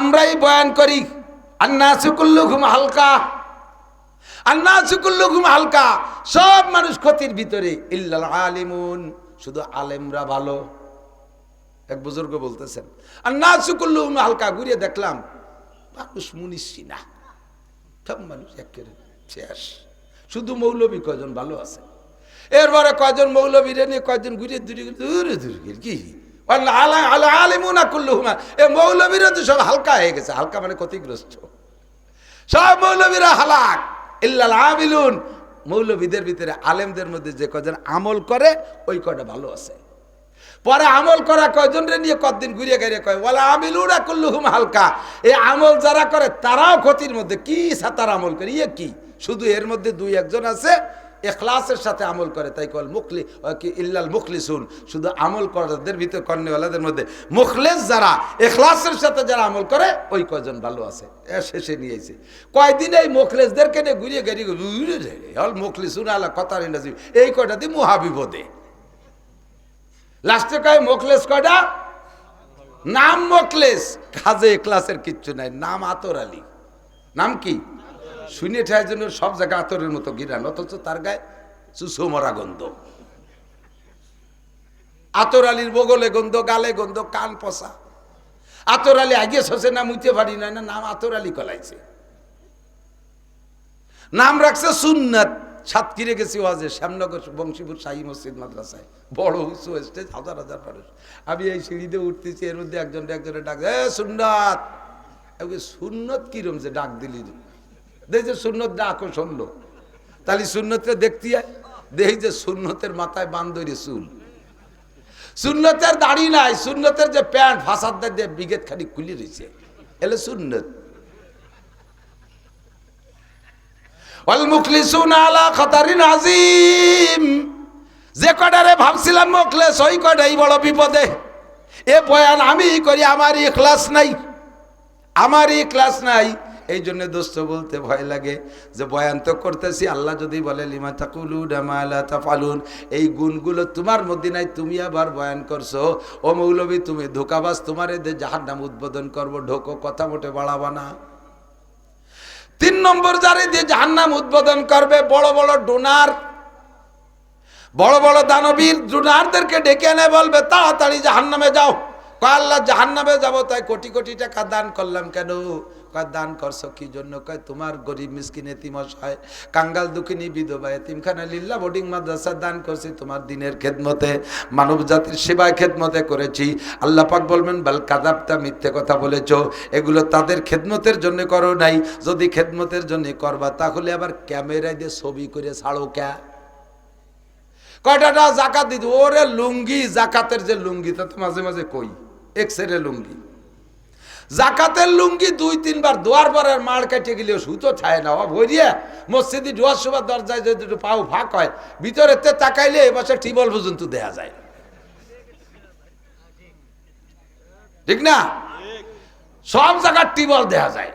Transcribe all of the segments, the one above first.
আমরাই বয়ান করি আন্নাসু কুল্লুকুম হালকা, আন্নাসু কুল্লুকুম হালকা, সব মানুষ ক্ষতির ভিতরে ইল্লাল আলিমুন, শুধু আলেমরা ভালো। এক বুজুর্গ বলতেছেন আন্নাসু কুল্লুকুম হালকা, ঘুরিয়ে দেখলাম মানুষ মুনিশি না, সব মানুষ একেবারে শেষ, শুধু মৌলবী কয়জন ভালো আছে। এরপরে কয়জন মৌলবীরে নিয়ে কয়জন ঘুরিয়ে দূরে দূরে কি আলিমুনা কুল্লুহুমা, এ মৌলবীরা তো সব হালকা হয়ে গেছে। হালকা মানে ক্ষতিগ্রস্ত, সব মৌলবীরা হালাক ইল্লাল আমিলুন, মৌলবীদের ভিতরে আলেমদের মধ্যে যে কয়জন আমল করে ওই কয়টা ভালো আছে। পরে আমল করা কয়জন রে নিয়ে কতদিন ঘুরিয়ে গিয়ে কয় ওয়ালা আমিলুনা কুল্লুহুম হালকা, এই আমল যারা করে তারাও ক্ষতির মধ্যে। কি সাতার আমল করে ইয়ে কি, শুধু এর মধ্যে দুই একজন আছে ইখলাসের সাথে আমল করে, তাই কল মুখলি কি ইল্লাল মুখলিসুন, শুধু আমল করাদের ভিতরে কর্নেওয়ালাদের মধ্যে মুখলেস যারা ইখলাসের সাথে যারা আমল করে ওই কয়জন ভালো আছে। শেষে নিয়েছে কয়দিন এই মুখলেসদেরকে নিয়ে ঘুরিয়ে গেরিয়ে হল মুখলিসুন আলা কথারি নাজিব, এই কয়টা দিয়ে মুহাবিবদে লাস্টে কয় মুখলেস কয়টা, নাম মুখলেস, কাজে ইখলাসের কিচ্ছু নাই, নাম আতর আলী। নাম কি শুনে ঠায় জন্য সব জায়গায় আতরের মতো গিরান, অথচ তার গায়ে চুষো মরা গন্ধ। আতর আলীর বগলে গন্ধ, গালে গন্ধ, কান পচা। আতর আলী আগে শোষে নাম উঠতে পারি না, নাম আতর আলী কলাইছে, নাম রাখছে সুন্নাত। সাতক্ষীরে গেছি ওয়াজে, শ্যামনগর বংশীপুর শাহী মসজিদ মাদ্রাসায়, বড় উঁচু স্টেজ, হাজার হাজার মানুষ। আমি এই সিঁড়িতে উঠতেছি, এর মধ্যে একজনে ডাক সুন্নাত। সুন্নত কিরম যে ডাক দিলি, দেখি যে সুন্নত ডাকও শুনলো, তাহলে সুন্নতটা দেখতে দেখি যে সুন্নতের মাথায় বান্ধরে চুল, সুন্নতের দাড়ি নাই, সুন্নতের যে প্যান্ট ফাঁসাদ দিয়ে বিগেত খানি খুলে রয়েছে, এলে সুন্নত। ওয়াল মুখলিসুনা আলা খাতারিন আযীম, যে কটারে ভাবছিলাম মুখলেস ওই কটাই বড় বিপদে। এ বয়ান আমি করি, আমার ইখলাস নাই, আমার ইখলাস নাই। এই জন্য দোস্ত বলতে ভয় লাগে যে বয়ান তো করতেছি, আল্লাহ যদি বলে লিমা তাকুলুনা মা লা তাফআলুন, এই গুণগুলো তোমার মধ্যে নাই, তুমি আবার বয়ান করছো, ও মৌলবী তুমি ধোকাবাজ, তোমার এদের জাহান্নাম উদ্বোধন করবো, ঢোকো, কথা মোটে বাড়াবা না। 3 নম্বর যারে দিয়ে জাহান্নাম উদ্বোধন করবে বড় বড় ডোনার, বড় বড় দানবীর ডোনারদেরকে ডেকে এনে বলবে তাড়াতাড়ি জাহান্নামে যাও। কয় আল্লাহ জাহান্নামে যাবো, তাই কোটি কোটি টাকা দান করলাম কেন? কয় দান করছো কি জন্য? কয় তোমার গরিব মিসকিন এতিম অসহায় কাঙ্গাল দুঃখিনী বিধবা এতিমখানা লিল্লাহ বোর্ডিং মাদ্রাসা দান করছি, তোমার দিনের খেদমতে, মানব জাতির সেবায় খেদমতে করেছি। আল্লাহ পাক বলবেন বাল কাযাবতা, মিথ্যে কথা বলেছো, এগুলো তাদের খেদমতের জন্য করো নাই। যদি খেদমতের জন্য করবা তাহলে আবার ক্যামেরায় দিয়ে ছবি করে ছাড়ো কে? কয়টা জাকাত দিত, ওরে লুঙ্গি, জাকাতের যে লুঙ্গি তা তো মাঝে মাঝে কই এক্সরে লুঙ্গি, জাকাতের লুঙ্গি 2-3 বার দোয়ার পর আর মার কাটে গেলেও সুতো ছায় না, ভরিয়ে মসজিদে ডোয়ার সময় দরজায় যদি একটু পাও ফাঁক হয়, ভিতরে তাকাইলে এবছর টিবল পর্যন্ত দেখা যায়, ঠিক না? সব জায়গার টিবল দেখা যায়।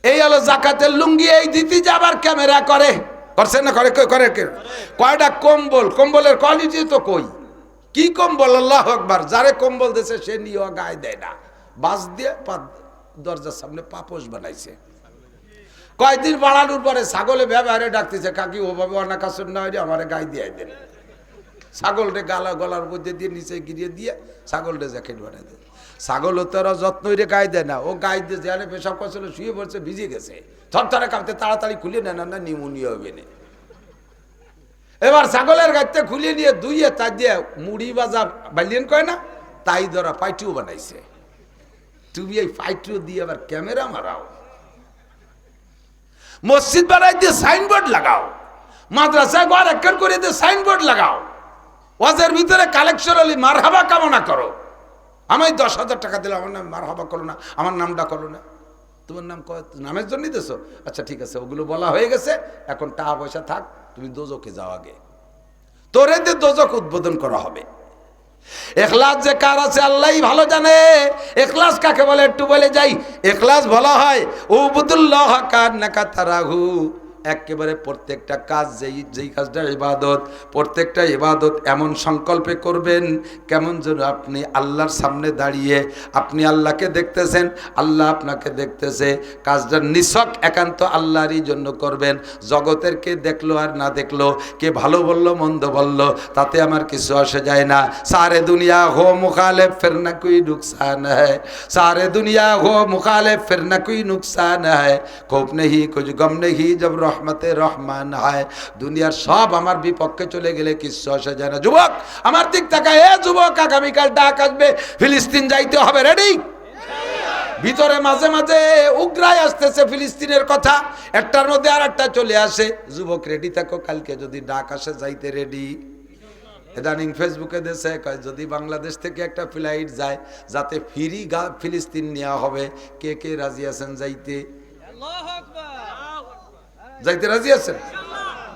এই হলো জাকাতের লুঙ্গি। এই দিতে যাবার ক্যামেরা করে, করছে না? করে করে কয়টা কম্বল, কম্বলের কোয়ালিটি তো কই, কি কম্বল, আল্লাহু আকবার। যারে কম্বল দিয়েছে সে নিয়ে গায়ে দেয় না, বাস দিয়ে দরজার সামনে পাপোশ বানাইছে। কয়দিন বাড়ানোর পরে ছাগলে ব্যবহারে ডাকতেছে, কাকি ওভাবে অনাকাশন না হয়ে আমার গায়ে দিয়ে দেন। ছাগলরে গলার মধ্যে দিয়ে নিচে গিরিয়ে দিয়ে ছাগলটা জ্যাকেট বানাই দেয়। ছাগল তো ওরা যত্ন করে গায়ে দেয় না, ও গায়ে দিয়ে যেখানে পেশাব করছিল শুয়ে পড়ছে, ভিজে গেছে, থরথরে কাঁপতে, তাড়াতাড়ি খুলে নেন না, নিউমোনিয়া হবে না। এবার ছাগলের গাইতে খুলে নিয়ে দুইয়ে তাই দিয়ে মুড়ি ভাজা বালিয়েন কয় না, তাই ধরা পাইটিও বানাইছে। তুমি এই পাইটিও দিয়ে আবার ক্যামেরা মারাও, মসজিদ বানাই দিয়ে সাইনবোর্ড লাগাও, মাদ্রাসায় ঘর একের করে দিয়ে সাইনবোর্ড লাগাও, ওয়াজের ভিতরে কালেকশন হলে মারহাবা কামনা করো। আমি 10,000 টাকা দিলাম, আমার নাম মারহাবা করো না, আমার নামটা করো না, তোমার নাম নামের জন্যই দেছো, আচ্ছা ঠিক আছে, ওগুলো বলা হয়ে গেছে, এখন টাকা পয়সা থাক, তুমি দোজকে যাও আগে, তোর এতে দোজক উদ্বোধন করা হবে। ইখলাস যে কার আছে আল্লাহই ভালো জানে। ইখলাস কাকে বলে একটু বলে যাই। ইখলাস বলা হয় উবুদুল্লাহ কান্নাকা তারাহু একেবারে প্রত্যেকটা কাজ যেই কাজটা ইবাদত, প্রত্যেকটা ইবাদত এমন সংকল্পে করবেন কেমন যেন আপনি আল্লাহর সামনে দাঁড়িয়ে আপনি আল্লাহকে দেখতেছেন, আল্লাহ আপনাকে দেখতেছে। কাজটা নিছক একান্ত আল্লাহরই জন্য করবেন। জগতের কে দেখলো আর না দেখলো, কে ভালো বললো মন্দ বললো, তাতে আমার কিছু আসে যায় না। সারে দুনিয়া হো মুখালেফ ফির না কোই নুকসান হ্যায়, সারে দুনিয়া হো মুখালেফ ফির না কোই নুকসান হ্যায়, খৌফ নেহি কুছ গম নেহি জব রহমতে রহমান হয়। দুনিয়ার সব আমার বিপক্ষে চলে গেলে কিছু আসে যায় না। যুবক আমার দিক তাকায়, এ যুবক আগামীকাল ডাক আসবে, ফিলিস্তিন যাইতে হবে, রেডি? ভিতরে মাঝে মাঝে উগ্রায় আসতেছে ফিলিস্তিনের কথা, একটার মধ্যে আর একটা চলে আসে। যুবক রেডি থাকো, কালকে যদি ডাক আসে যাইতে রেডি। ইদানিং ফেসবুকে দেশে কয় যদি বাংলাদেশ থেকে একটা ফ্লাইট যায় যাতে ফ্রি ফিলিস্তিন নেওয়া হবে, কে কে রাজি আছেন যাইতে? যাইতে রাজি আছেন?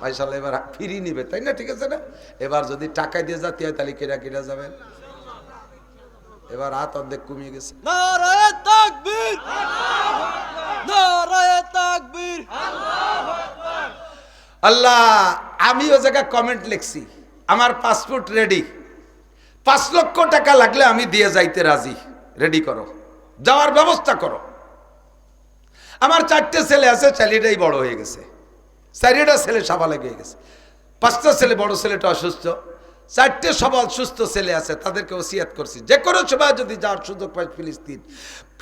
ভাইশাল এবার ফ্রি নিবে, তাই না? ঠিক আছে না? এবার যদি টাকা দিয়ে যাতে হয় তাহলে কেরা কেরা যাবেন? এবার হাত অর্ধেক কমিয়ে গেছে। নারায়ে তাকবীর, নারায়ে তাকবীর। আল্লাহ, আমি ও জায়গায় কমেন্ট লিখছি, আমার পাসপোর্ট রেডি, 5 লক্ষ টাকা লাগলে আমি দিয়ে যাইতে রাজি, রেডি করো, যাওয়ার ব্যবস্থা করো। আমার 4টে ছেলে আছে, ছেলেটাই বড় হয়ে গেছে, 4টা ছেলে সাবালেগ হয়ে গেছে, 5টা ছেলে, বড় ছেলেটা অসুস্থ, 4টে সবল সুস্থ ছেলে আছে, তাদেরকে ওসিয়াত করছি যে কোনো সময় যদি যাওয়ার সুযোগ পায় ফিলিস্তিন,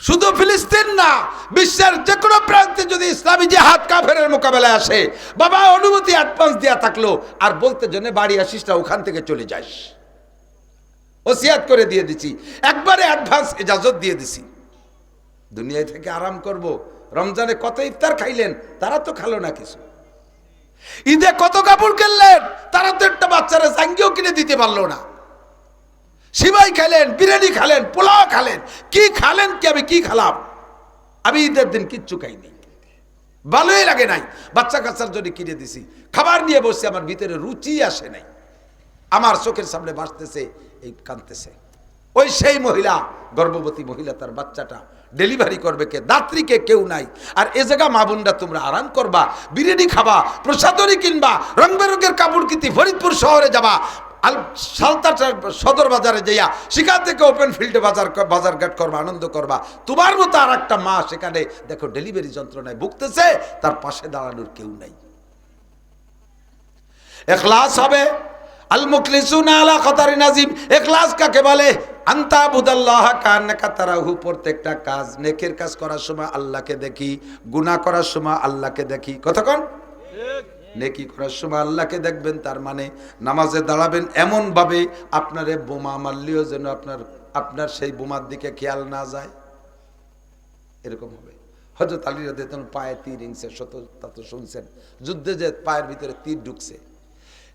শুধু ফিলিস্তিন না বিশ্বের যে কোনো প্রান্তে যদি ইসলামী জিহাদ কাফেরের মোকাবেলায় আসে, বাবা অনুমতি অ্যাডভান্স দেয়া থাকলো, আর বলতে জন্য বাড়ি আসিস না, ওখান থেকে চলে যাস, ওসিয়াত করে দিয়ে দিছি, একবারে অ্যাডভান্স ইজাজত দিয়ে দিছি। দুনিয়ায় থেকে আরাম করব। রমজানে কত ইফতার খাইলেন, তারা তো খালো না কিছু। ঈদে কত কাপড় কিনলেন, তারা তো একটা বাচ্চারা জাঙ্গিও কিনে দিতে পারলো না। সিমাই খেলেন, বিরিয়ানি খালেন, পোলাও খালেন, কি খালেন কি, আমি কি খালাম? আমি ঈদের দিন কিচ্ছু খাইনি, ভালোই লাগে নাই। বাচ্চা কাচ্চার জন্য কিনে দিছি, খাবার নিয়ে বসে, আমার ভিতরে রুচি আসে নাই। আমার চোখের সামনে ভাসতেছে, এই কাঁদতেছে। ওই সেই মহিলা, গর্ভবতী মহিলা, তার বাচ্চাটা ডেলিভারি করবে কে? দাত্রীকে কেউ নাই। আর এ জায়গা মা বোনরা তোমরা আরাম করবা, বিরিয়ানি খাবা, প্রসাদনী কিনবা, রং বেরঙের কাপড় কিনতে ফরিদপুর শহরে যাবা, সালতার সদর বাজারে যাইয়া সেখান থেকে ওপেন ফিল্ডে বাজারঘাট করবা, আনন্দ করবা। তোমার মতো আর একটা মা সেখানে দেখো ডেলিভারি যন্ত্রণায় ভুগতেছে, তার পাশে দাঁড়ানোর কেউ নাই। ইখলাস হবে, আল মুখলিসুনা আলা খাতারিন আযীম। ইখলাস কাকে বলে? আনতা বুদাল্লাহ কান্নাকা তারাহু। প্রত্যেকটা কাজ, নেকের কাজ করার সময় আল্লাহকে দেখি, গুনাহ করার সময় আল্লাহকে দেখি। কতক্ষণ? নেকি করার সময় আল্লাহকে দেখবেন, তার মানে নামাজে দাঁড়াবেন এমন ভাবে আপনারে বোমা মারলেও যেন আপনার সেই বোমার দিকে খেয়াল না যায়, এরকম হবে। হযরত আলী রাদিয়াল্লাহু আনহু পায়ে তীর ইংসে, তা তো শুনছেন, যুদ্ধে যে পায়ের ভিতরে তীর ঢুকছে,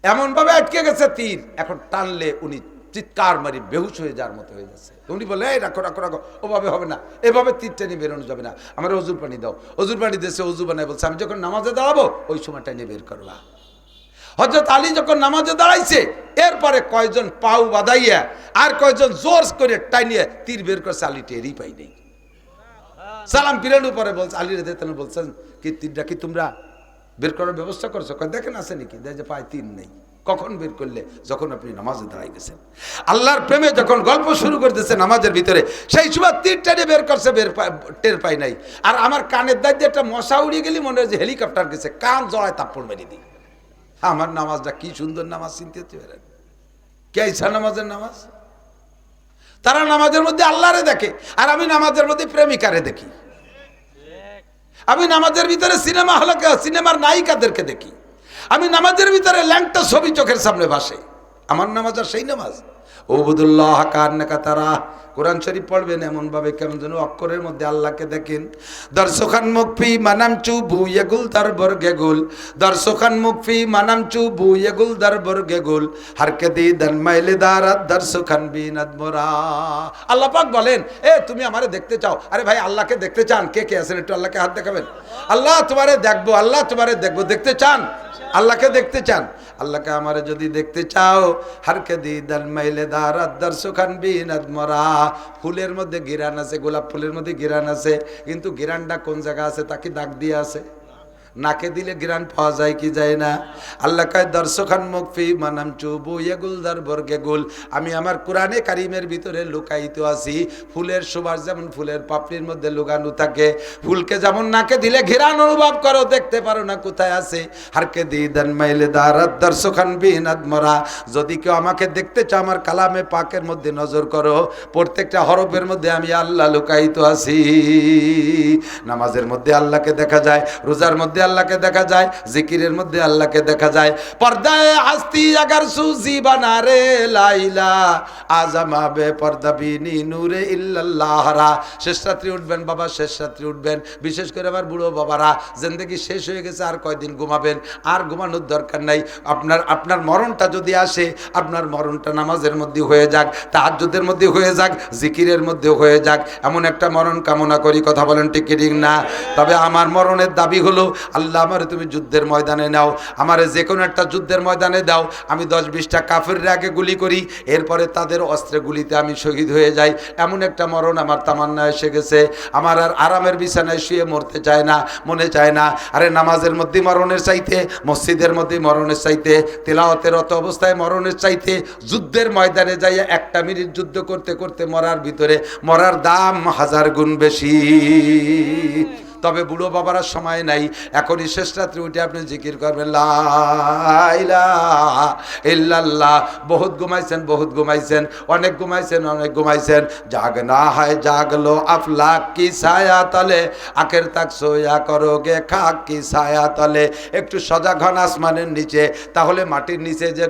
এমন ভাবে আটকে গেছে তীর, এখন টানলে উনি চিৎকার মারি বেহুশ হয়ে যাওয়ার মতো হয়ে যাচ্ছে। উনি বলে, এই রাখো রাখো রাখো, ওভাবে হবে না, এভাবে তীর টেনে বেরোনো যাবে না, আমার অজুর পানি দাও। অজুর পানি দিয়েছে, অজু বানায় বলছে, আমি যখন নামাজে দাঁড়াবো ওই সময় টেনে বের করবা। হযরত আলী যখন নামাজে দাঁড়াইছে, এরপরে কয়জন পাউ বাঁধাইয়া আর কয়জন জোর করে টাইনিয়ে তীর বের করছে, আলী টেরই পাই নেই। সালাম ফিরানোর পরে বলছে, আলী রাদিয়াল্লাহু আনহু বলছেন, কি তীরটা কি তোমরা বের করার ব্যবস্থা করছো? দেখেন আছে নাকি, দেখে যে পায়ে তীর নেই। কখন বের করলে? যখন আপনি নামাজে দাঁড়াই গেছেন, আল্লাহর প্রেমে যখন গল্প শুরু করতেছে নামাজের ভিতরে, সেই সময় তীর টেনে বের করছে, টের পাই নাই। আর আমার কানের দাঁড়িয়ে একটা মশা উড়িয়ে গেলি মনে হয় যে হেলিকপ্টার গেছে, কান জড়ায় তাপ্পড় মেরে দিই। আমার নামাজটা কি সুন্দর নামাজ, চিনতে পারেন? কেইসা নামাজের নামাজ। তারা নামাজের মধ্যে আল্লাহরে দেখে, আর আমি নামাজের মধ্যে প্রেমিকারে দেখি। আমি নামাজের ভিতরে সিনেমার নায়িকাদেরকে দেখি। আমি নামাজের ভিতরে ল্যাংটা ছবি চোখের সামনে ভাসে। আমার নামাজ আর সেই নামাজ। ওবুদুল্লাহ কান্নাকা তারা। কোরআন শরীফ পড়বেন এমন ভাবে কেমন যেন অক্ষরের মধ্যে আল্লাহকে দেখেন। দর্শখান মুকফি মানামচু বুয়েগুল দার বর্গেগুল, দর্শখান মুকফি মানামচু বুয়েগুল দার বর্গেগুল, হারকে দি দান মাইলে দারাত দর্শখান বিনাদ মোরা। আল্লাহ পাক বলেন, এ তুমি আমারে দেখতে চাও? আরে ভাই, আল্লাহকে দেখতে চান? কে কে আছেন একটু আল্লাহকে হাত দেখাবেন। আল্লাহ তোমারে দেখবো, আল্লাহ তোমারে দেখবো, দেখতে চান? আল্লাহকে দেখতে চান? আল্লাহকে আমারে যদি দেখতে চাও, হারকে দি দান মাইলে দারাত দর্শখান বিনাদ মোরা। ফুলের মধ্যে গিরান আছে, গোলাপ ফুলের মধ্যে গিরান আছে, কিন্তু গিরানটা কোন জায়গা আছে তা কি দাগ দিয়ে আছে? নাকে দিলে ঘ্রাণ পাওয়া যায় কি যায় না? আল্লাহ কয় দর্শখান মুকফি মানাম চুবু এগুলদার বর্গে গুল, আমি আমার কোরআনে কারিমের ভিতরে লুকায়িত আছি। ফুলের সুবাস যেমন ফুলের পাপড়ির মধ্যে লুকানো থাকে, ফুলকে যেমন নাকে দিলে ঘ্রাণ অনুভব করো, দেখতে পারো না কোথায় আছে। হারকে দিদান মাইলে দারাত দর্শখান বিনাদ মরা, যদি কেউ আমাকে দেখতে চাও আমার কালামে পাকের মধ্যে নজর করো, প্রত্যেকটা হরফের মধ্যে আমি আল্লাহ লুকায়িত আছি। নামাজের মধ্যে আল্লাহকে দেখা যায়, রোজার মধ্যে আল্লাহকে দেখা যায়, জিকিরের মধ্যে আল্লাহকে দেখা যায়। পর্দায় হাস্তি আগার সুজি বানারে লাইলা আজামা বে পর্দা বিনি নূরে ইল্লাল্লাহরা। শেষ রাত্রি উঠবেন বাবা, শেষ রাত্রি উঠবেন, বিশেষ করে আমার বুড়ো বাবারা, জিন্দেগি শেষ হয়ে গেছে, আর কয়দিন ঘুমাবেন? আর ঘুমানোর দরকার নাই। আপনার মরণটা যদি আসে, আপনার মরণটা নামাজের মধ্যে হয়ে যাক, তাহাজ্জুদের মধ্যে হয়ে যাক, জিকিরের মধ্যে হয়ে যাক, এমন একটা মরণ কামনা করি। কথা বলেন ঠিক কি ঠিক না? তবে আমার মরণের দাবি হলো, আল্লাহ আমারে তুমি যুদ্ধের ময়দানে নাও, আমারে যে কোনো একটা যুদ্ধের ময়দানে দাও, আমি 10-20টা কাফেরের আগে গুলি করি, এরপরে তাদের অস্ত্রে গুলিতে আমি শহীদ হয়ে যাই। এমন একটা মরণ আমার তামান্না এসে গেছে। আমার আর আরামের বিছানায় শুয়ে মরতে চায় না, মনে চায় না। আরে নামাজের মধ্যে মরণের চাইতে, মসজিদের মধ্যে মরণের চাইতে, তেলাওয়াতের অত অবস্থায় মরণের চাইতে, যুদ্ধের ময়দানে যাইয়া 1 মিনিট যুদ্ধ করতে করতে মরার ভিতরে মরার দাম 1000 গুণ বেশি। তবে বুড়ো বাবারা সময় নাই, এখনই শেষ রাত্রে উঠে আপনি জিকির করবেন লা ইলাহা ইল্লাল্লাহ। বহুত ঘুমাইছেন, বহুত ঘুমাইছেন, অনেক ঘুমাইছেন, অনেক ঘুমাইছেন। জাগনা হয় জাগলো আফলাক কি ছায়া তলে, আখের তাক সোয়া করোগে খাক কি ছায়া তলে। একটু সজাগ হন আসমানের নিচে, তাহলে মাটির নিচে যে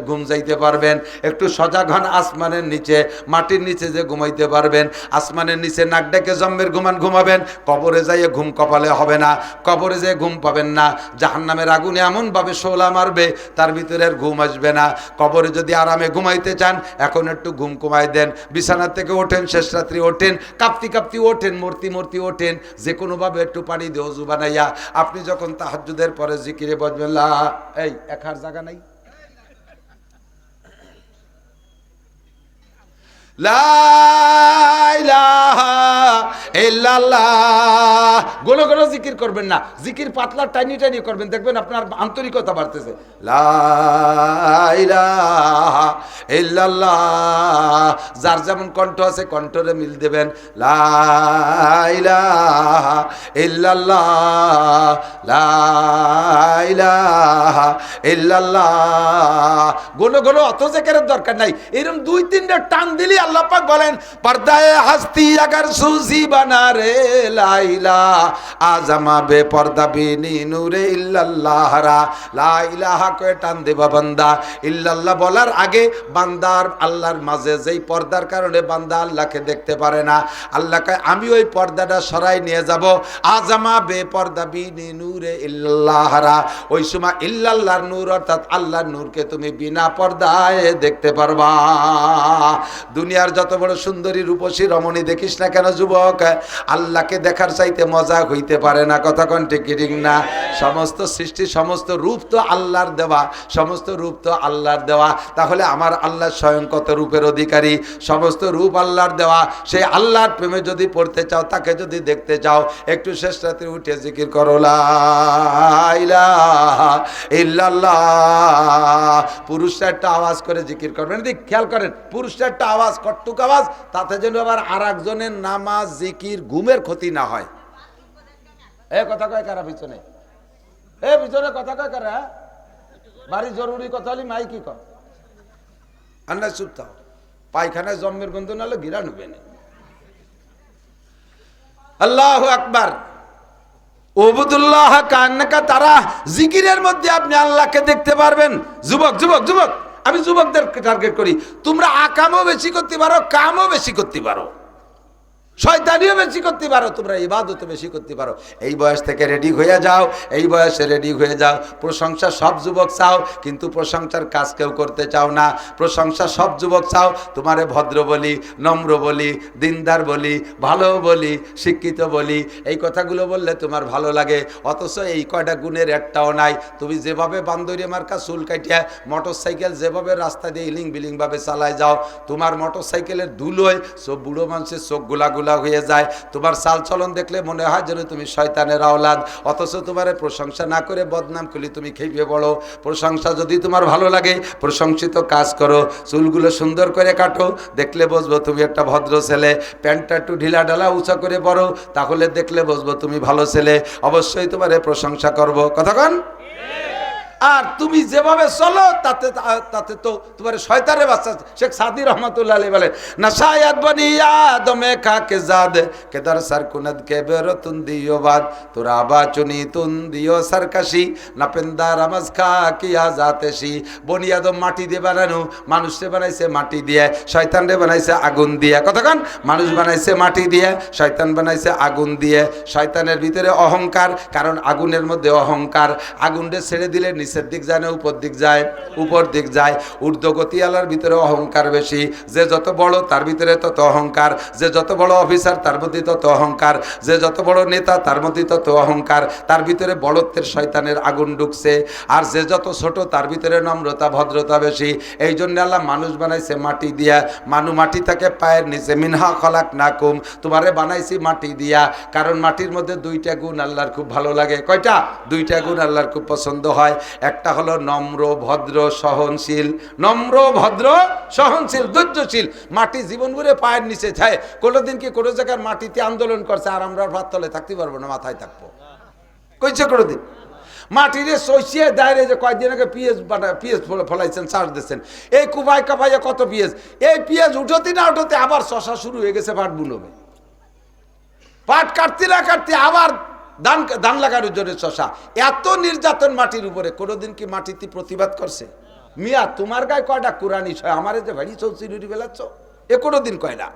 ঘুম যাইতে পারবেন। একটু সজাগ হন আসমানের নিচে, মাটির নিচে যে ঘুমাইতে পারবেন। আসমানের নিচে নাক ডেকে জম্মের ঘুমাবেন, কবরে যাইয়ে ঘুম কপালে হবে না, কবরে যে ঘুম পাবেন না। জাহান্নামের আগুনে এমন ভাবে শোলা মারবে, তার ভিতরে আর ঘুম আসবে না। কবরে যদি আরামে ঘুমাইতে চান, এখন একটু ঘুম কমাই দেন, বিছানা থেকে ওঠেন, শেষ রাত্রি ওঠেন, কাঁপতি কাঁপতি ওঠেন, মূর্তি ওঠেন, যে কোনোভাবে একটু পানি দিয়ে ওযু বানাইয়া আপনি যখন তাহাজ্জুদের পরে জিকিরে বসবেন, লা এই একার জায়গা নাই, লা ইলাহা ইল্লাল্লাহ। গোলো গোলো জিকির করবেন না, জিকির পাতলা টাইনি টাইনি করবেন, দেখবেন আপনার আন্তরিকতা বাড়তেছে। লা ইলাহা ইল্লাল্লাহ। যার যেমন কণ্ঠ আছে কণ্ঠরে মিল দেবেন। লা ইলাহা ইল্লাল্লাহ, লা ইলাহা ইল্লাল্লাহ। গোলো গোলো অত জিকিরের দরকার নাই, এরকম 2-3টা টান দিলি আল্লাহ পাক বলেন, পর্দায়ে হাস্তি আগার সুজি বানা রে লাইলা আজামা বে পর্দা বিনি নূরে ইল্লাল্লাহ রা। লা ইলাহা কয়ে টান দেবা বান্দা। ইল্লাল্লাহ বলার আগে বান্দার আল্লাহর মাঝে যেই পর্দার কারণে বান্দা আল্লাহকে দেখতে পারে না, আল্লাহ কয় আমি ওই পর্দাটা সরাই নিয়ে যাব। আজামা বে পর্দা বিনি নূরে ইল্লাল্লাহ রা। ওই সময় ইল্লাল্লাহর নূর অর্থাৎ আল্লাহর নূরকে তুমি বিনা পর্দায় দেখতে পারবা। দুনিয়ার যত বড় সুন্দরী রূপসী রমণী দেখিস না কেন যুবক, আল্লাহকে দেখার চাইতে মজা হইতে পারে না। কথা কোন ঠিক ঠিক না? সমস্ত সৃষ্টি, সমস্ত রূপ তো আল্লাহর দেওয়া, সমস্ত রূপ তো আল্লাহর দেওয়া। তাহলে আমার আল্লাহ স্বয়ং কত রূপের অধিকারী, সমস্ত রূপ আল্লাহর দেওয়া। সেই আল্লাহর প্রেমে যদি পড়তে চাও, তাকে যদি দেখতে চাও, একটু শেষ রাতে উঠে জিকির করো লা ইলাহা ইল্লাল্লাহ। পুরুষরা একটা আওয়াজ করে জিকির করবেন, খেয়াল করেন, পুরুষরা একটা আওয়াজ, কট্টুক আওয়াজ, তাতে যেন আবার আর একজনের নামাজ জিকির ঘুমের ক্ষতি না হয়। এ কথা কয় কারা পিছনে? এ পিছনে কথা কয় কারা? বাড়ি জরুরি কথা হলে মাই কি কর আন্না চুপ থাও, পায়খানায় জম্মের গন্ধ নাহলে গিরা নুবে না। আল্লাহু আকবার। ওবুদুল্লাহ কান্নাকা তারা, জিকিরের মধ্যে আপনি আল্লাহকে দেখতে পারবেন। যুবক যুবক যুবক, আমি যুবকদের টার্গেট করি, তোমরা আকামও বেশি করতে পারো, কামও বেশি করতে পারো, শয়তানিও বেশি করতে পারো, তোমরা ইবাদতও বেশি করতে পারো। এই বয়স থেকে রেডি হয়ে যাও, এই বয়সে রেডি হয়ে যাও। প্রশংসা সব যুবক চাও, কিন্তু প্রশংসার কাজ কেউ করতে চাও না। প্রশংসা সব যুবক চাও, তোমারে ভদ্র বলি, নম্র বলি, দিনদার বলি, ভালো বলি, শিক্ষিত বলি, এই কথাগুলো বললে তোমার ভালো লাগে। অথচ এই কয়টা গুণের একটাও নাই। তুমি যেভাবে বান্দরি মার্কা চুল কাটিয়া মোটর সাইকেল যেভাবে রাস্তা দিয়ে ইলিং বিলিং ভাবে চালায় যাও, তোমার মোটর সাইকেলের ধুলোয় সব বুড়ো মানুষের চোখ গুলা আল্লাহ হয়ে যায়। তোমার চাল চলন দেখলে মনে হয় যেন তুমি শয়তানের আওলাদ, অথচ তোমার প্রশংসা না করে বদনাম করলে তুমি খেপে পড়ো। প্রশংসা যদি তোমার ভালো লাগে, প্রশংসিত কাজ করো, চুলগুলো সুন্দর করে কাটো, দেখলে বুঝবো তুমি একটা ভদ্র ছেলে। প্যান্টটা একটু ঢিলা ঢালা উঁচা করে পড়ো, তাহলে দেখলে বুঝবো তুমি ভালো ছেলে। অবশ্যই তোমার প্রশংসা করব। কতক্ষণ? আর তুমি যেভাবে চলো তাতে তাতে তো তোমার শয়তানের বাচ্চা। শেখ সাদি রহমাতুল্লাহ আলাইহি বলেন, নাশায়াত বনি আদমে খাকে জাদ কেদার সারকুনাদ কে বেরতুন দিও বাদ তোরা বাচুনি তুন দিও সরকাশি নাপেন্দার আমাজ খা কিয়া জাতেশি। বনি আদম মাটি দিয়ে বানানো, মানুষে বানাইছে মাটি দিয়ে, শয়তানরে বানাইছে আগুন দিয়ে। কতক্ষণ? মানুষ বানাইছে মাটি দিয়ে, শয়তান বানাইছে আগুন দিয়ে। শয়তানের ভিতরে অহংকার, কারণ আগুনের মধ্যে অহংকার। আগুনরে ছেড়ে দিলে নিচের দিক যায় না উপর দিক যায়? উপর দিক যায়। ঊর্ধ্বগতি আলার ভিতরে অহংকার বেশি। যে যত বড় তার ভিতরে তত অহংকার, যে যত বড় অফিসার তার মধ্যে তত অহংকার, যে যত বড় নেতা তার মধ্যে তত অহংকার। তার ভিতরে বড়ত্বের শয়তানের আগুন ঢুকছে। আর যে যত ছোট তার ভিতরে নম্রতা ভদ্রতা বেশি। এই জন্য আল্লাহ মানুষ বানাইছে মাটি দিয়া। মাটি থাকে পায়ের নিচে। মিনহা খলাক নাকুম, তোমারে বানাইছি মাটি দিয়া। কারণ মাটির মধ্যে দুইটা গুণ আল্লাহর খুব ভালো লাগে। কয়টা? দুইটা গুণ আল্লাহর খুব পছন্দ হয়। একটা হলো নম্র ভদ্র সহনশীল। নম্র ভদ্র সহনশীল ধৈর্যশীল। মাটি জীবন ভরে পায়ের নিচে যায়। কোনোদিন কি কোনো জায়গায় মাটিতে আন্দোলন করছে আর আমরা ভাত তলে থাকতে পারবো না, মাথায় থাকবো? কইছে কোনোদিন? মাটিরে সইসিয়ে দাঁড়িয়ে যে কয়েকদিন আগে পিএস ফলাইছেন, চাষ দিচ্ছেন, এই কুপাই কাপাইয়া কত পিএস। এই পিএস উঠোতে না উঠোতে আবার শশা শুরু হয়ে গেছে, পাট বুনবে। পাট কাটতে না কাটতে আবার ধান লাগানোর জন্য শশা। এত নির্যাতন মাটির উপরে। কোনোদিন কি মাটিতে প্রতিবাদ করছে? মিয়া তোমার গায়ে কয়টা কোরআনি ছয়, আমারে যে ভারী চৌচিরুরি বেলাচ্ছ, এ কোনোদিন কয় না।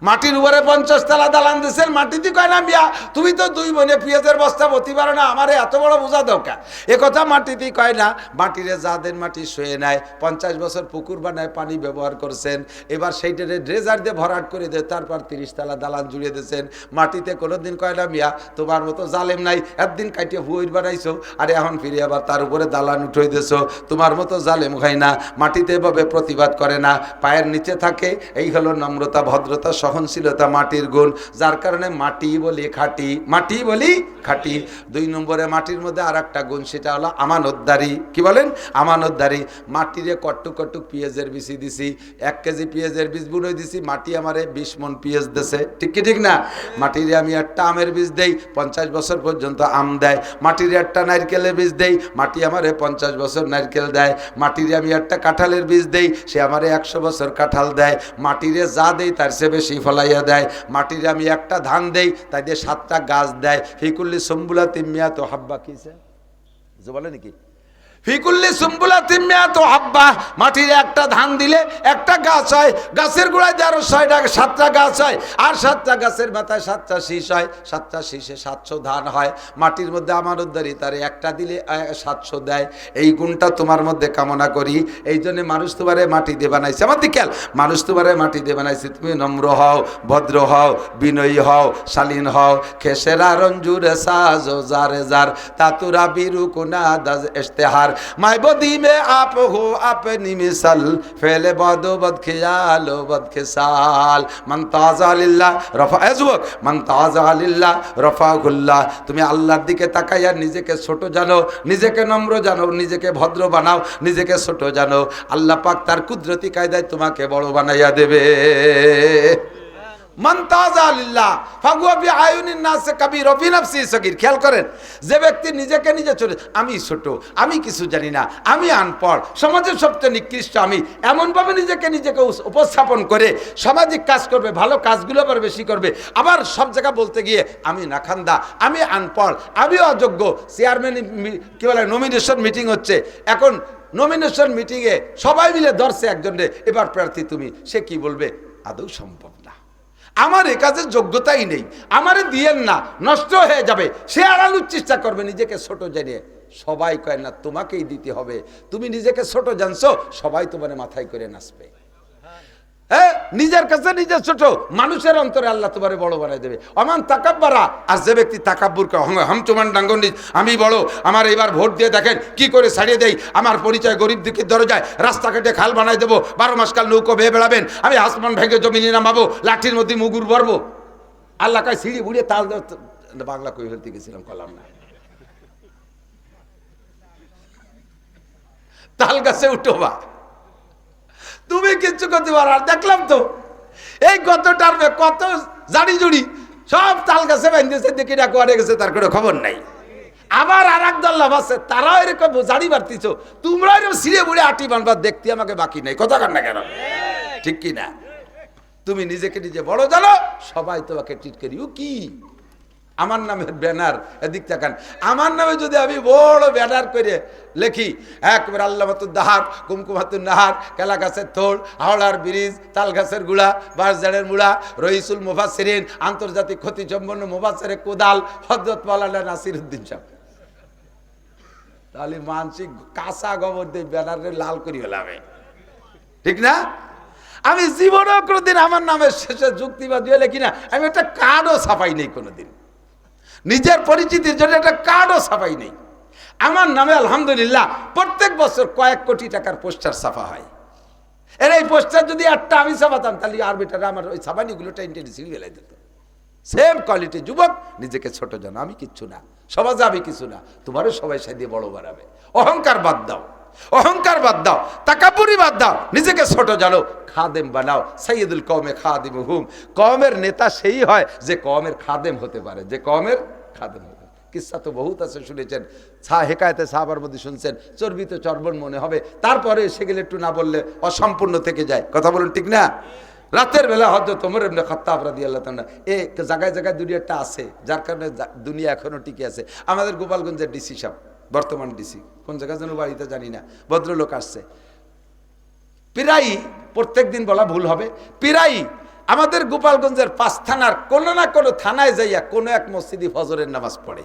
মাটির উপরে 50 তলা দালান দিচ্ছেন, মাটিতে কয় না মিয়া তুমি তো দুই মনে পেঁয়াজের বস্তা বতি পারো না, আমারে এত বড় বোঝা দরকার। এ কথা মাটিতেই কয় না। মাটিরে যাদের মাটি শুয়ে নেয়, 50 বছর পুকুর বানায় পানি ব্যবহার করছেন, এবার সেইটারে ড্রেজার দিয়ে ভরাট করে দেয়, তারপর 30 তলা দালান জুড়িয়ে দিয়েছেন। মাটিতে কোনোদিন কয় না মিয়া তোমার মতো জালেম নাই, একদিন কাটিয়ে ভুইর বানাইছো আর এখন ফিরে আবার তার উপরে দালান উঠে দিয়েছো, তোমার মতো জালেম হয় না। মাটিতে এভাবে প্রতিবাদ করে না, পায়ের নিচে থাকে। এই হলো নম্রতা ভদ্রতা সহনশীলতা মাটির গুণ, যার কারণে মাটি বলি খাঁটি। মাটি বলি খাঁটি। 2 নম্বরে মাটির মধ্যে আর একটা গুণ, সেটা হলো আমানতদারি। কি বলেন? আমানতদারি। মাটিরে কট্টু কট্টু পেঁয়াজের বিচি দিছি, 1 কেজি পেঁয়াজের বীজ বুনই দিছি, মাটি আমারে 20 মণ পেঁয়াজ দিছে। ঠিক কি ঠিক না? মাটিরে আমি একটা আমের বীজ দেই, 50 বছর পর্যন্ত আম দেয়। মাটিরে একটা নারকেলের বীজ দেই, মাটি আমারে 50 বছর নারকেল দেয়। মাটিরে আমি একটা কাঁঠালের বীজ দেই, সে আমারে 100 বছর কাঁঠাল দেয়। মাটিরে যা দেই তার চেয়ে বেশি ফলাইয়া দেয়। মাটিরে আমি একটা ধান দেই, তাই দিয়ে 7টা গাছ দেয়। ফিকুল্লি সুম্বুলা তিম্মিয়া তো হাব্বা। কিছে বলে নাকি? ফিকুল্লি সুম্বুলা তিম্মিয়া তো হাব্বা। মাটির একটা ধান দিলে একটা গাছ হয়, গাছের গোড়ায় দিয়ে আরো 7টা গাছ হয়, আর 7টা গাছের মাথায় 7টা শীষ হয়, 7টা শীষে 700 ধান হয়। মাটির মধ্যে আমানতদারি, তার একটা দিলে 700 দেয়। এই গুণটা তোমার মধ্যে কামনা করি। এই জন্য মানুষ তোমারে মাটি দিয়ে বানাইছে। আমার দিকে মানুষ তোমারে মাটি দিয়ে বানাইছে। তুমি নম্র হও, ভদ্র হও, বিনয়ী হও, শালীন হও। খেসেরা রঞ্জুরে সাজো জারে জার তাতুরা বিরু কুনা দাজ ইশতেহার মাই বদি মে আপ হো আপনি মিসাল ফেলে বদো বদ খিয়ালো বদ খিসাল মান তাজা লিল্লাহ রফা যুবক মান তাজা লিল্লাহ রফাহুল্লাহ। তুমি আল্লাহর দিকে তাকাইয়া নিজেকে ছোট জানো, নিজেকে নম্র জানো, নিজেকে ভদ্র বানাও, নিজেকে ছোট জানো, আল্লাহ পাক তার কুদরতি কায়দায় তোমাকে বড় বানাইয়া দেবে। খেয়াল করেন, যে ব্যক্তি নিজেকে নিজে ছোট, আমি ছোট, আমি কিছু জানি না, আমি আনপড়, সমাজের সবচেয়ে নিকৃষ্ট আমি, এমনভাবে নিজেকে উপস্থাপন করে সামাজিক কাজ করবে, ভালো কাজগুলো আবার বেশি করবে। আবার সব জায়গা বলতে গিয়ে আমি নাখান্দা, আমি আনপড়, আমি অযোগ্য। চেয়ারম্যান কি বলে নমিনেশন মিটিং হচ্ছে, এখন নমিনেশন মিটিংয়ে সবাই মিলে ধরছে একজনে, এবার প্রার্থী তুমি, সে কি বলবে? আদৌ সম্ভব না, আমার এ কাজের যোগ্যতাই নেই, আমারে দিয়েন না, নষ্ট হয়ে যাবে। সে আড়ানোর চেষ্টা করবে নিজেকে ছোট জানিয়ে। সবাই কয় না তোমাকেই দিতে হবে, তুমি নিজেকে ছোট জানছো, সবাই তোমার মাথায় করে নাচবে। হ্যাঁ, নিজের কাছে নিজে ছোট, মানুষের অন্তরে আল্লাহ তোমারে বড় বানাই দেবে। অমান তাকাব্বারা, আর যে ব্যক্তি তাকাব্বুর হাম চুমান ডাঙ্গন, আমি বড়, আমার এবার ভোট দিয়ে দেখেন কি করে ছাড়িয়ে দেই, আমার পরিচয় গরিব দুঃখীর দরজায়, রাস্তাঘাটে খাল বানাই দেবো, 12 মাস কাল নৌকো বেয়ে বেড়াবেন, আমি আসমান ভেঙে জমিনে নামাবো, লাঠির মধ্যে মুগুর ভরবো। আল্লাহ কয় সিঁড়ি বুড়িয়ে তাল বাংলা কই ফেলতে গেছিলাম কলাম না, তাল গাছে উঠো বা, তুমি কিচ্ছু করতে পারো। আর দেখলাম তো এই কত টার্মে কত জাড়ি জুড়ি সব তাল গাছে বাঁধতেছে, দেখি না কোয়ারে গেছে তার কোনো খবর নাই। আবার আর এক দল লাভ আছে, তারাও এরকম জাড়ি বাড়তিছ, তোমরা এরকম সিঁড়ে বুড়ে আটি বানবার দেখতে আমাকে বাকি নাই। কথা কান না কেন, ঠিক কি না? তুমি নিজেকে নিজে বড় জানো, সবাই তোমাকে ট্রিট করি। ও কি আমার নামের ব্যানার, এদিক তাকান, আমার নামে যদি আমি বড় ব্যানার করে লেখি, একবার আল্লামাতুদ দাহার, কুমকুমাতুন নাহার, কেলা গাছের থোড়, হাওড়ার ব্রিজ, তাল গাছের গুড়া, বাঁশঝাড়ের মুড়া, রইসুল মুফাসসিরিন, আন্তর্জাতিক খ্যাতি সম্পন্ন মুফাসসিরে কোদাল হযরত মাওলানা নাসিরউদ্দিন সাহেব, তাহলে মানসিক কাঁচা গোবর দিয়ে ব্যানারে লাল করি ফেলাবে, ঠিক না? আমি জীবনেও কোনোদিন আমার নামের শেষে যুক্তিবাদ দিয়ে লেখি না, আমি একটা কার্ডও ছাপাই নেই কোনোদিন, নিজের পরিচিতির জন্য একটা কার্ডও ছাপাই নেই। আমার নামে আলহামদুলিল্লাহ প্রত্যেক বছর কয়েক কোটি টাকার পোস্টার ছাপা হয়। এর এই পোস্টার যদি একটা আমি ছাপাতাম, তাহলে আরবিটারে আমার ওই ছাপানিগুলো টেনে ছিঁড়ে ফেলাই দিত। সেম কোয়ালিটি যুবক, নিজেকে ছোট জানো, আমি কিচ্ছু না, সমাজে আমি কিছু না, তোমারও সবাই সাথে বড় বাড়াবে। অহংকার বাদ দাও, অহংকার বাদ দাও, তাকাব্বুরি বাদ দাও, নিজেকে ছোট জানো, খাদেম বানাও। সাইয়্যিদুল কওমে খাদিমুহুম, কওমের নেতা সেই হয় যে কওমের খাদেম হতে পারে, যে কওমের খাদেম হতে পারে। কিসসা তো বহুত আছে, শুনেছেন, হেকায়েতে সাহাবার মধ্যে শুনছেন, চর্বিত চর্বণ মনে হবে, তারপরে সেগুলো একটু না বললে অসম্পূর্ণ থেকে যায়। কথা বলুন, ঠিক না? রাতের বেলা হযরত ওমর ইবনে খাত্তাব রাদিয়াল্লাহু তাআলা এই জায়গায় জায়গায় দুনিয়াটা আছে, যার কারণে দুনিয়া এখনো টিকে আছে। আমাদের গোপালগঞ্জের ডিসি সাহেব, বর্তমান ডিসি, কোন জায়গায় যেন বাড়িতে জানি না, ভদ্রলোক আসছে প্রায়, প্রত্যেক দিন বলা ভুল হবে, প্রায় আমাদের গোপালগঞ্জের 5 থানার কোনো না কোনো থানায় যাইয়া কোনো এক মসজিদে ফজরের নামাজ পড়ে।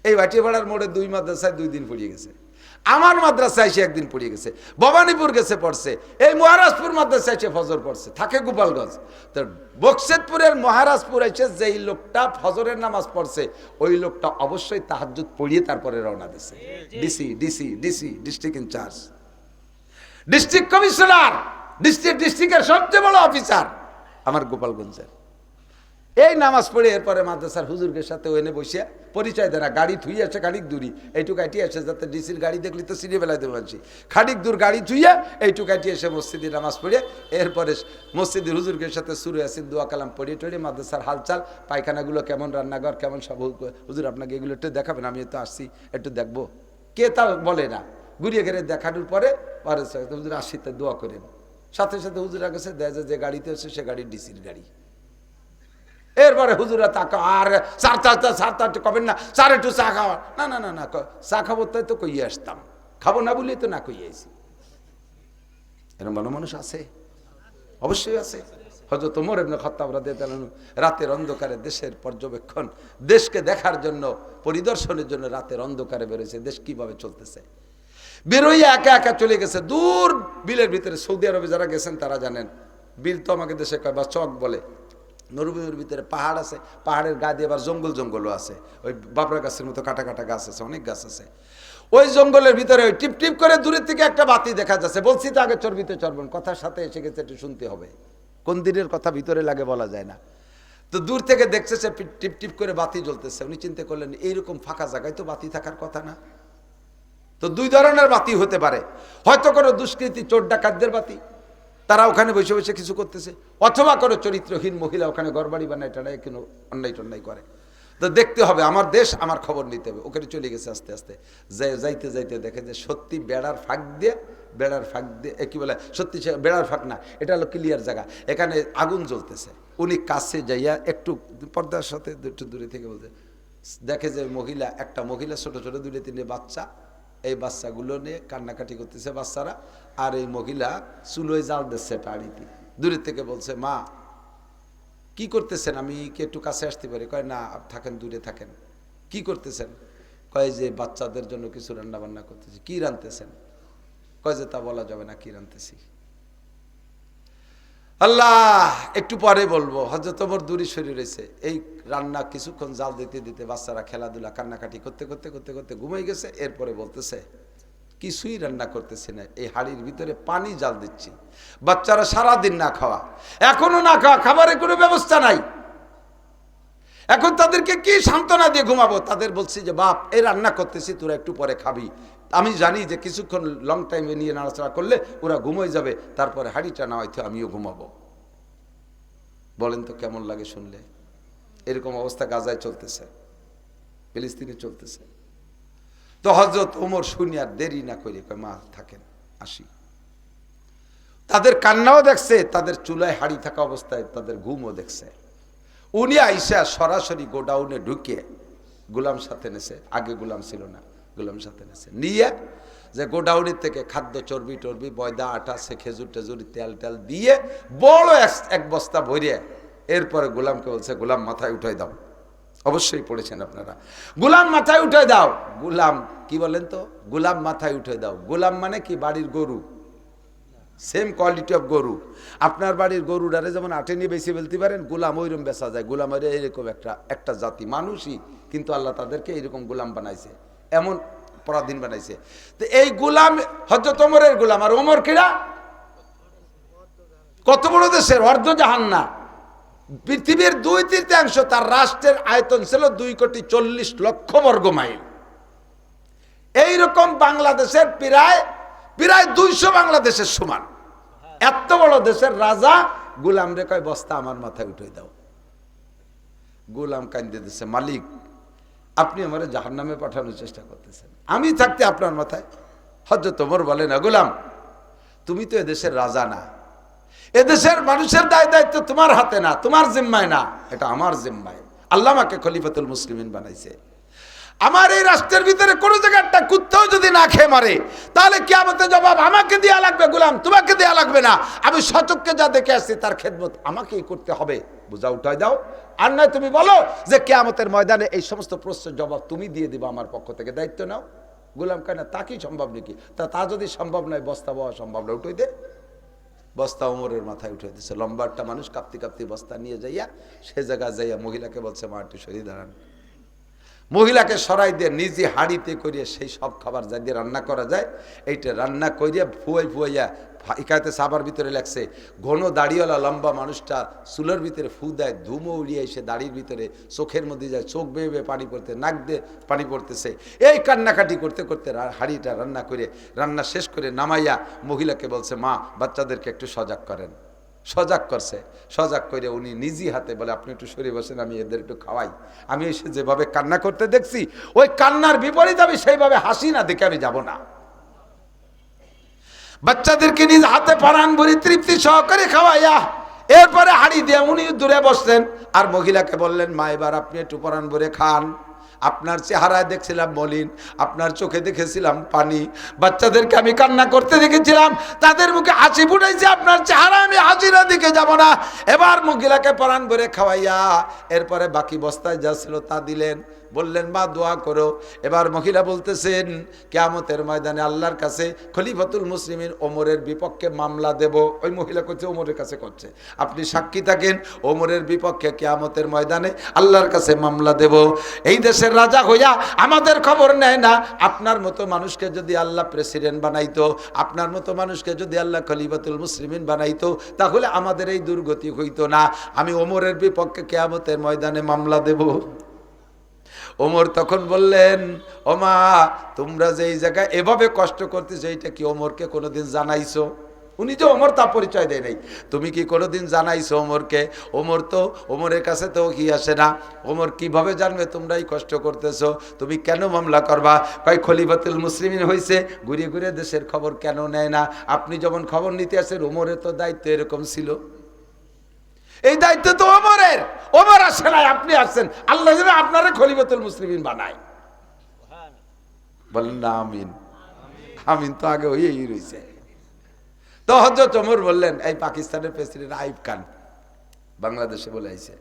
এই ভাটিয়াপাড়ার মোড়ে 2 মাদ্রাসায় 2 দিন পড়িয়ে গেছে, আমার মাদ্রাসায় এসে একদিন পড়িয়ে গেছে, ভবানীপুর গেছে পড়ছে, এই মহারাজপুর মাদ্রাসায় এসে ফজর পড়ছে, থাকে গোপালগঞ্জ। তো বকশেদপুরের মহারাজপুর এসে যেই লোকটা ফজরের নামাজ পড়ছে, ওই লোকটা অবশ্যই তাহাজ্জুদ পড়িয়ে তারপরে রওনা দিছে। DC DC DC district incharge, district commissioner, ডিস্ট্রিক্টের সবচেয়ে বড় অফিসার আমার গোপালগঞ্জের। এই নামাজ পড়ে এরপরে মাদ্রাসার হুজুরকে সাথে ওনে বসিয়া পরিচয় দেয় না, গাড়ি থুই আসে খানিক দূরি, এইটুকু কাটি আসে, যাতে ডিসির গাড়ি দেখলি তো সিঁড়ে বেলায় দেবো আনছি, খানিক দূর গাড়ি থুইয়া এইটুকু কাটি এসে মসজিদে নামাজ পড়ে এরপরে মসজিদের হুজুরকে সাথে সুরে আসিন দোয়া কালাম পড়িয়ে টড়িয়ে মাদ্রাসার হালচাল, পায়খানাগুলো কেমন, রান্নাঘর কেমন, সব হুজুর আপনাকে এগুলো একটু দেখাবেন, আমি তো আসছি একটু দেখবো, কে তা বলে না, ঘুরিয়ে ঘেরে দেখানোর পরে হুজুর আসিতে দোয়া করেন, সাথে সাথে হুজুরা গেছে দেয় যে গাড়িতে এসে সে গাড়ি ডিসির গাড়ি। এরপরে হুজুরা তাকা আর স্যার কবেন না, স্যার একটু চা খাওয়া, না না না না, চা খাবো তাই তো কইয়ে আসতাম, খাবো না বলেই তো না কইয়ে আইছি। এরকম ভালো মানুষ আছে, অবশ্যই আছে। হযরত ওমর ইবনে খাত্তাব রাদিয়াল্লাহু আনহু রাতের অন্ধকারে দেশের পর্যবেক্ষণ, দেশকে দেখার জন্য, পরিদর্শনের জন্য রাতের অন্ধকারে বেরোয়েছে, দেশ কিভাবে চলতেছে। বেরোইয়া একা একা চলে গেছে দূর বিলের ভিতরে। সৌদি আরবে যারা গেছেন তারা জানেন, বিল তো আমাকে দেশে কয় বা চক বলে, মরুভূমির ভিতরে পাহাড় আছে, পাহাড়ের গা দিয়ে আবার জঙ্গলও আছে, ওই বাবরা গাছের মতো কাটা কাটা গাছ আছে, অনেক গাছ আছে। ওই জঙ্গলের ভিতরে ওই টিপ টিপ করে দূরের থেকে একটা বাতি দেখা যাচ্ছে। বলছি তো আগে চর্বিত চর্বণ, কথার সাথে এসে গেছে, একটু শুনতে হবে, কোন দিনের কথা ভিতরে লাগে বলা যায় না। তো দূর থেকে দেখছে সে টিপ টিপ করে বাতি জ্বলতেছে, উনি চিন্তা করলেন এইরকম ফাঁকা জায়গায় তো বাতি থাকার কথা না। তো 2 ধরনের বাতি হতে পারে, হয়তো কোনো দুষ্কৃতী চোর ডাকাতদের বাতি, তারা ওখানে বসে বসে কিছু করতেছে, অথবা কোনো চরিত্রহীন মহিলা ওখানে ঘরবাড়ি বানায় টানায় কোনো অন্যায় টন্যায় করে। তো দেখতে হবে, আমার দেশ, আমার খবর নিতে হবে। ওখানে চলে গেছে আস্তে আস্তে, যাইতে যাইতে দেখে যে সত্যি বেড়ার ফাঁক দিয়ে কি বলে, সত্যি বেড়ার ফাঁক না, এটা হলো ক্লিয়ার জায়গা, এখানে আগুন জ্বলতেছে। উনি কাছে যাইয়া একটু পর্দার সাথে একটু দূরে থেকে বলতে দেখে যে একটা মহিলা ছোট ছোট 2-3 বাচ্চা, এই বাচ্চাগুলো নিয়ে কান্নাকাটি করতেছে বাচ্চারা, আর এই মহিলা চুলোয় জাল দিচ্ছে টাড়িতে। দূরের থেকে বলছে, মা কি করতেছেন, আমি কি একটু কাছে আসতে পারি? কয় না, থাকেন, দূরে থাকেন। কি করতেছেন? কয় যে বাচ্চাদের জন্য কিছু রান্না বান্না করতেছি। কি রান্তেছেন? কয় যে তা বলা যাবে না কি রান্তেছি। আল্লাহ, একটু পরে বলবো। হযরত ওমর দূরে সরে রয়েছে, এই রান্না কিছুক্ষণ জাল দিতে দিতে বাচ্চারা খেলাধুলা কান্নাকাটি করতে করতে করতে করতে ঘুমাই গেছে। এরপরে বলতেছে, কিছুই রান্না করতেছি না, এই হাড়ির ভিতরে পানি জাল দিচ্ছি, বাচ্চারা সারাদিন না খাওয়া, এখনো না খাওয়া, খাবারের কোনো ব্যবস্থা নাই। এখন তাদেরকে কি সান্ত্বনা দিয়ে ঘুমাবো? তাদের বলছি যে বাপ, এই রান্না করতেছি, তোরা একটু পরে খাবি। আমি জানি যে কিছুক্ষণ লং টাইমে নিয়ে নাড়াচাড়া করলে ওরা ঘুমোয় যাবে, তারপরে হাঁড়িটা নামাইতে আমিও ঘুমাবো। বলেন তো কেমন লাগে শুনলে? এরকম অবস্থা গাজায় চলতেছে, ফিলিস্তিনে চলতেছে। তো হযরত ওমর শুনি আর দেরি না করে কয়, মা থাকেন, আসি। তাদের কান্নাও দেখছে, তাদের চুলায় হাড়ি থাকা অবস্থায় তাদের ঘুমও দেখছে। উনি আইসা সরাসরি গোডাউনে ঢুকে গোলাম সাথে নেছে, আগে গোলাম ছিল না, গোলাম সাথে নেছে, নিয়ে যে গোডাউনের থেকে খাদ্য চর্বি টর্বি, ময়দা আটা, সে খেজুর টেজুর তেল টেল দিয়ে বড় এক বস্তা ভরিয়ে এরপরে গোলামকে বলছে, গোলাম মাথায় উঠাই দাও। অবশ্যই পড়েছেন আপনারা, গোলাম মাথায় উঠে দাও। গোলাম কি বলেন তো? গোলাম মাথায় উঠে দাও। গোলাম মানে কি? বাড়ির গরু, সেম কোয়ালিটি অফ গরু। আপনার বাড়ির গরুটারে যেমন আটে নিয়ে বেশি ফেলতে পারেন, গোলাম ওইরকম বেচা যায়। গোলাম এরকম একটা জাতি, মানুষই, কিন্তু আল্লাহ তাদেরকে এইরকম গোলাম বানাইছে, এমন পরাধীন বানাইছে। তো এই গোলাম হযরত ওমরের গোলাম। আর ওমর কিরা? কত বড় দেশের অর্ধ জাহান্না, পৃথিবীর 2/3 তার রাষ্ট্রের আয়তন ছিল 2,40,00,000 বর্গ মাইল। এইরকম বাংলাদেশের প্রায় 200 বাংলাদেশের সমান। এত বড় দেশের রাজা গোলাম রে কয়, বস্তা আমার মাথায় উঠে দাও। গোলাম কান্দে দিচ্ছে, মালিক আপনি আমার জাহান্নামে পাঠানোর চেষ্টা করতেছেন, আমি থাকতে আপনার মাথায়? হযরত ওমর বলে, না গোলাম, তুমি তো এদেশের রাজা না, এদেশের মানুষের দায়িত্ব তোমার হাতে না, তোমার জিম্মায় না, এটা আমার জিম্মায়। আল্লাহ আমাকে খলিফাতুল মুসলিমিন বানাইছে। আমার এই রাষ্ট্রের ভিতরে কোনো জায়গায় একটা কুত্তাও যদি না খেয়ে মারে, তাহলে কিয়ামতের জবাব আমাকে দেয়া লাগবে গোলাম, তোমাকে দেয়া লাগবে না। আমি সচক্ষে যা দেখে আসছি তার খেদমত আমাকেই করতে হবে। বোঝা উঠাই দাও। আর নয় তুমি বলো যে কিয়ামতের ময়দানে এই সমস্ত প্রশ্নের জবাব তুমি দিয়ে দিবা, আমার পক্ষ থেকে দায়িত্ব নাও। গোলাম কয়, না তা কি সম্ভব নাকি? তা যদি সম্ভব নয়, বস্তা বওয়া সম্ভব না, উঠে দে। বস্তা ওমরের মাথায় উঠে দিচ্ছে। লম্বা একটা মানুষ কাঁপতে কাঁপতে বস্তা নিয়ে যাইয়া সে জায়গায় যাইয়া মহিলাকে বলছে, মা একটু সরিয়ে দাঁড়ান। মহিলাকে সরাই দিয়ে নিজে হাঁড়িতে করিয়ে সেই সব খাবার যা দিয়ে রান্না করা যায়, এইটা রান্না করিয়া ফুয়াইয়া একাতে সাবার ভিতরে লাগছে। ঘন দাড়িওয়ালা লম্বা মানুষটা চুলের ভিতরে ফু দেয়, ধুমো উড়িয়ে এসে দাড়ির ভিতরে চোখের মধ্যে যায়, চোখ বেয়ে বেয়ে পানি পড়তে, নাক দিয়ে পানি পড়তেছে। এই কান্নাকাটি করতে করতে হাঁড়িটা রান্না করে, রান্না শেষ করে নামাইয়া মহিলাকে বলছে, মা বাচ্চাদেরকে একটু সজাগ করেন। সজাগ করছে, সজাগ করে উনি নিজে হাতে বলে, আপনি একটু সরে বসেন, আমি এদের একটু খাওয়াই। আমি এসে যেভাবে কান্না করতে দেখছি, ওই কান্নার বিপরীত আমি সেইভাবে হাসি না দেখে আমি যাব না। বাচ্চাদেরকে নিজ হাতে পারান ভরি তৃপ্তি সহকারে খাওয়াইয়া এরপরে হাড়ি দিয়ে উনি দূরে বসলেন। আর মহিলাকে বললেন, মা এবার আপনি একটু পরান ভরে খান। আপনার চেহারায় দেখছিলাম মলিন, আপনার চোখে দেখেছিলাম পানি, বাচ্চাদেরকে আমি কান্না করতে দেখেছিলাম, তাদের মুখে হাসি ফুটাইছে, আপনার চেহারা আমি হাসির দিকে যাব না। এবার মহিলাকে পরান ভরে খাওয়াইয়া এরপরে বাকি বস্তায় যা ছিল তা দিলেন, বললেন, মা দোয়া করো। এবার মহিলা বলতেছেন, কিয়ামতের ময়দানে আল্লাহর কাছে খলিফাতুল মুসলিমিন ওমরের বিপক্ষে মামলা দেব। ওই মহিলা করছে, ওমরের কাছে করছে, আপনি সাক্ষী থাকেন, ওমরের বিপক্ষে কিয়ামতের ময়দানে আল্লাহর কাছে মামলা দেব। এই দেশের রাজা হইয়া আমাদের খবর নেয় না। আপনার মতো মানুষকে যদি আল্লাহ প্রেসিডেন্ট বানাইতো, আপনার মতো মানুষকে যদি আল্লাহ খলিফাতুল মুসলিমিন বানাইতো, তাহলে আমাদের এই দুর্গতি হইতো না। আমি ওমরের বিপক্ষে কিয়ামতের ময়দানে মামলা দেব। ওমর তখন বললেন, ও মা, তোমরা যে এই জায়গায় এভাবে কষ্ট করতেছো, এইটা কি ওমরকে কোনোদিন জানাইছো? উনি যে ওমর তা পরিচয় দেয় নাই, তুমি কি কোনোদিন জানাইছো ওমরকে? ওমরের কাছে তো কি আসে না, ওমর কিভাবে জানবে তোমরা এই কষ্ট করতেছো? তুমি কেন মামলা করবা? কয় খলিফাতুল মুসলিমিন হইছে, ঘুরে ঘুরে দেশের খবর কেন নেয় না? আপনি যখন খবর নিতে আসেন, ওমরের তো দায়িত্ব এরকম ছিল। এই দায়িত্ব তো ওমরের, ওমর আসে নাই, আপনি আসছেন, আল্লাহ যেন আপনারা খলিফাতুল মুসলিমিন বানায়। বলেন না আমিন। আমিন তো আগে হয়েই রয়েছে। তো হযরত ওমর বললেন, এই পাকিস্তানের প্রেসিডেন্ট আইয়ুব খান বাংলাদেশে বলে আইছে,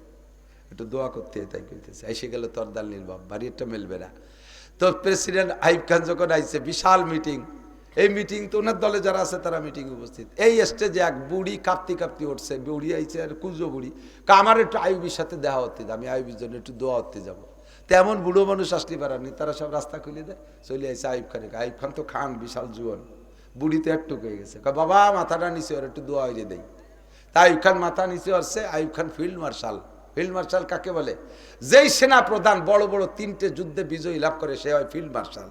একটু দোয়া করতে, তাই কইতেছে। এসে গেল তরদাল নীল বাপ, বাড়ি একটা মেলবে না। তো প্রেসিডেন্ট আইয়ুব খান যখন আইছে, বিশাল মিটিং। এই মিটিং তো ওনার দলে যারা আছে তারা মিটিং উপস্থিত। এই স্টেজে এক বুড়ি কাঁপতি কাঁপতি উঠছে, বুড়ি আইছে, আর কুজো বুড়ি, আমার একটু আইয়ুবের সাথে দেখা হতে, আমি আইয়ুবের জন্য একটু দোয়া হতে যাবো। তেমন বুড়ো মানুষ আসতে পারেনি, তারা সব রাস্তা খুলে দেয়, চলে আসে আইয়ুব খানে। আইয়ুব খান তো খান, বিশাল জুয়ান, বুড়ি তো একটু হয়ে গেছে, বাবা মাথাটা নিচে, ওর একটু দোয়া হয়ে দেয়। তা আইয়ুব খান মাথা নিচে আসছে। Ayub Khan field marshal, field marshal কাকে বলে? যেই সেনা প্রধান বড় বড় 3টে যুদ্ধে বিজয়ী লাভ করে সে হয় ফিল্ড মার্শাল।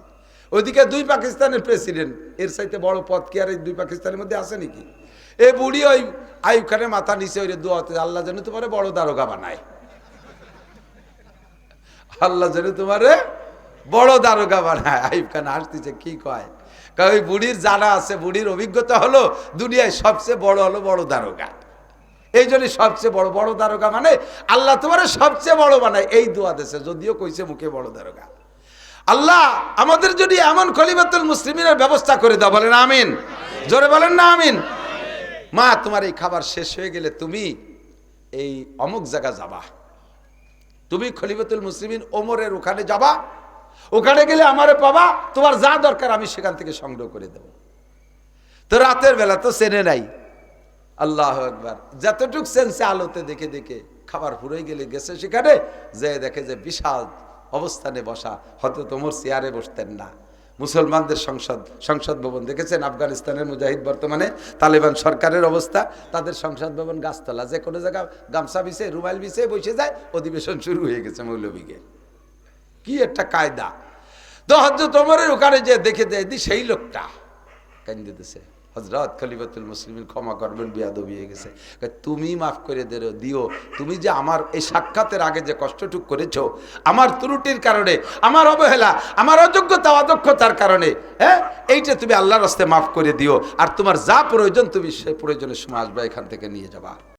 ওইদিকে 2 পাকিস্তানের প্রেসিডেন্ট, এর চাইতে বড় পদ কি আর এই 2 পাকিস্তানের মধ্যে আছে নাকি? এ বুড়ি ওই আইয়ুব খানের মাথা নিচে ওই দোয়া হতে, আল্লাহ যেন তোমারে বড় দারোগা বানায়, আল্লাহ যেন তোমারে বড় দারোগা বানায়। আইয়ুব খান হাসতেছে, কি কয়? ওই বুড়ির জানা আছে, বুড়ির অভিজ্ঞতা হলো দুনিয়ায় সবচেয়ে বড় হলো বড় দারোগা। এই জন্য সবচেয়ে বড় বড় দারোগা মানে আল্লাহ তোমার সবচেয়ে বড় বানায়, এই দোয়া দেশে, যদিও কইছে মুখে বড় দারোগা। আল্লাহ আমাদের যদি এমন খলিফাতুল মুসলিমিনের ব্যবস্থা করে দাও, বলেন আমিন, জোরে বলেন না আমিন। মা তোমার এই খাবার শেষ হয়ে গেলে তুমি এই অমুক জায়গা যাবা, তুমি খলিফাতুল মুসলিমিন ওমরের ওখানে যাবা, ওখানে গেলে আমারে পাবা, তোমার যা দরকার আমি সেখান থেকে সংগ্রহ করে দেব। তো রাতের বেলা তো চেনে নাই, আল্লাহ একবার যতটুক সেন্সে আলোতে দেখে দেখে খাবার ফুরাই গেলে গেছে সেখানে, যে দেখে যে বিশাল অবস্থানে বসা, হয়তো তোমার চেয়ারে বসতেন না। মুসলমানদের সংসদ ভবন দেখেছেন? আফগানিস্তানের মুজাহিদ বর্তমানে তালেবান সরকারের অবস্থা, তাদের সংসদ ভবন গাছতলা, যে কোনো জায়গায় গামছা বিছে রুমাল বিছে বসে যায়, অধিবেশন শুরু হয়ে গেছে মৌলবীকে। কি একটা কায়দা! তো হযরত ওমরের ওখানে যে দেখে দেয় দি সেই লোকটা কান্দে দিতেছে, হযরত খলিফাতুল মুসলিমিন ক্ষমা করবেন, বেয়াদবি হয়ে গেছে। তুমি মাফ করে দিও, তুমি যে আমার এই সাক্ষাতের আগে যে কষ্টটুক করেছো, আমার ত্রুটির কারণে, আমার অবহেলা, আমার অযোগ্যতা অদক্ষতার কারণে, হ্যাঁ, এইটা তুমি আল্লাহর রাস্তায় মাফ করে দিও। আর তোমার যা প্রয়োজন তুমি সেই প্রয়োজনের সময় আসবে, এখান থেকে নিয়ে যাবা।